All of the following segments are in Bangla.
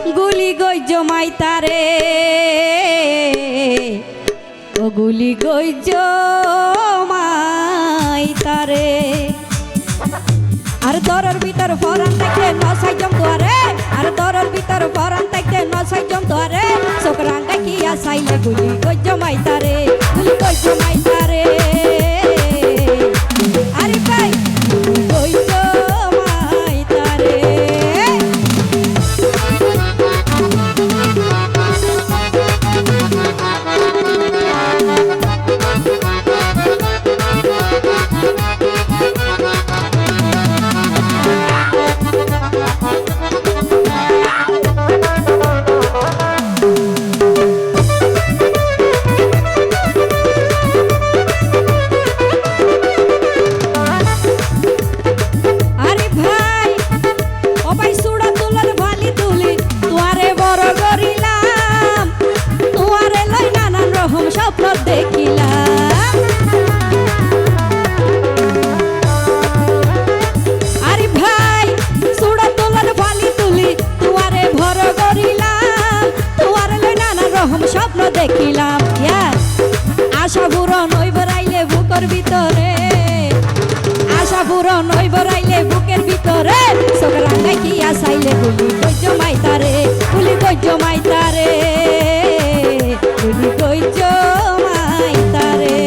গুলি গই জমাই তারে ও গুলি গই জমাই তারে আর দরর ভিতর ফরান থাকতে নসাই জম তোরে আর দরর ভিতর ফরান থাকতে নসাই জম তোরে সোকরাঙ্গা কি আসাইলে গুলি গই জমাই তারে গুলি গই জমাই তারে আরে ভাই গই জমাই তারে দেখিলাম আশা পূরণ হইব রাইলে বুকের ভিতরে আশা পূরণ হইব রাইলে বুকের ভিতরে সোকরাঙ্গাই কি আসাইলে গুলি কই জমাই তারে গুলি কই জমাই তারে গুলি কই জমাই তারে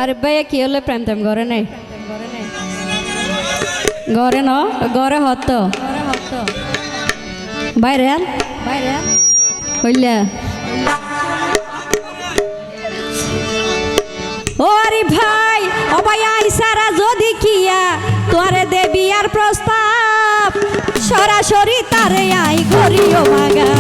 আরে ভাই কি হলে প্রেম তেম ঘরে নেই ঘরে ন ঘরে হত বাইরে বাইরে হইলে ও আরে ভাই ও ভাই আইসারা যদি কিয়া তোরে দেবি আর প্রস্তাব সরাসরি তারে আই করিও মাগা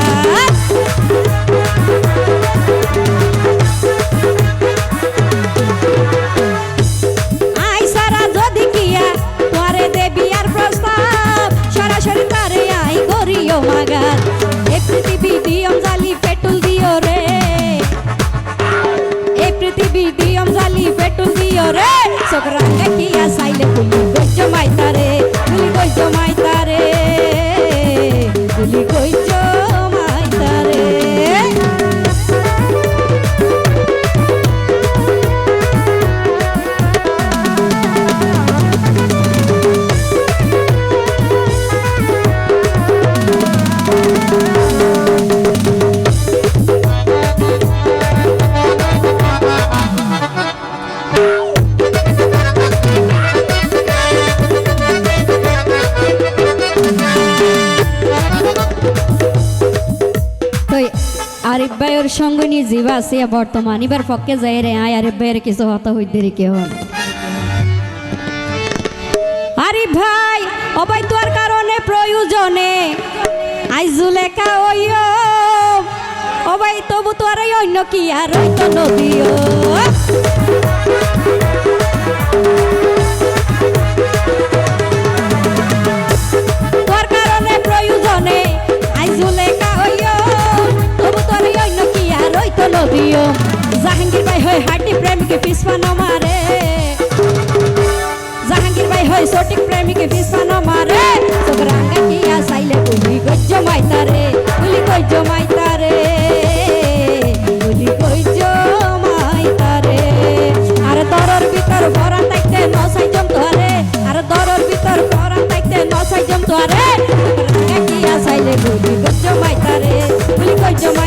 মাগার এ পৃথিবী দিয়ম জালি পেটুল দিও রে এ পৃথিবী দিয়ম জালি পেটুল দিও রে সোকরাঙ্গা কি আসাইলে গুলি গই জমাই তারে গুলি গই জমাই তারে গুলি গই জমাই তারে আরিফ ভাইয়ের সঙ্গে নিয়ে জীবা আছে বর্তমান এবার পক্ষে যাই রে আয় আরিফ ভাইয়ের কিছু হতা হইতে রে কেউ আরিফ ভাই ও ভাই তোর কারণে প্রয়োজনে আইজুলেখা ওইও ও ভাই তবু তোর অন্য কি আর হইতো নদীও তোর কারণে প্রয়োজনে আইজুলেখা ওইও নদীও জাহাঙ্গীর ভাই হয় হাড্ডি প্রেমিকে পিছপানো মারে জাহাঙ্গীর ভাই হয় সঠিক প্রেমিকে পিছপানো মারে সোকরাঙ্গা কি আসাইলে গুলি গই জমাই তারে গুলি গই জমাই তারে গুলি গই জমাই তারে আর দরর ভিতর ভরা থাকতে নসাই জম তোরে আর দরর ভিতর ভরা থাকতে নসাই জম তোরে সোকরাঙ্গা কি আসাইলে গুলি গই জমাই তারে গুলি গই জমাই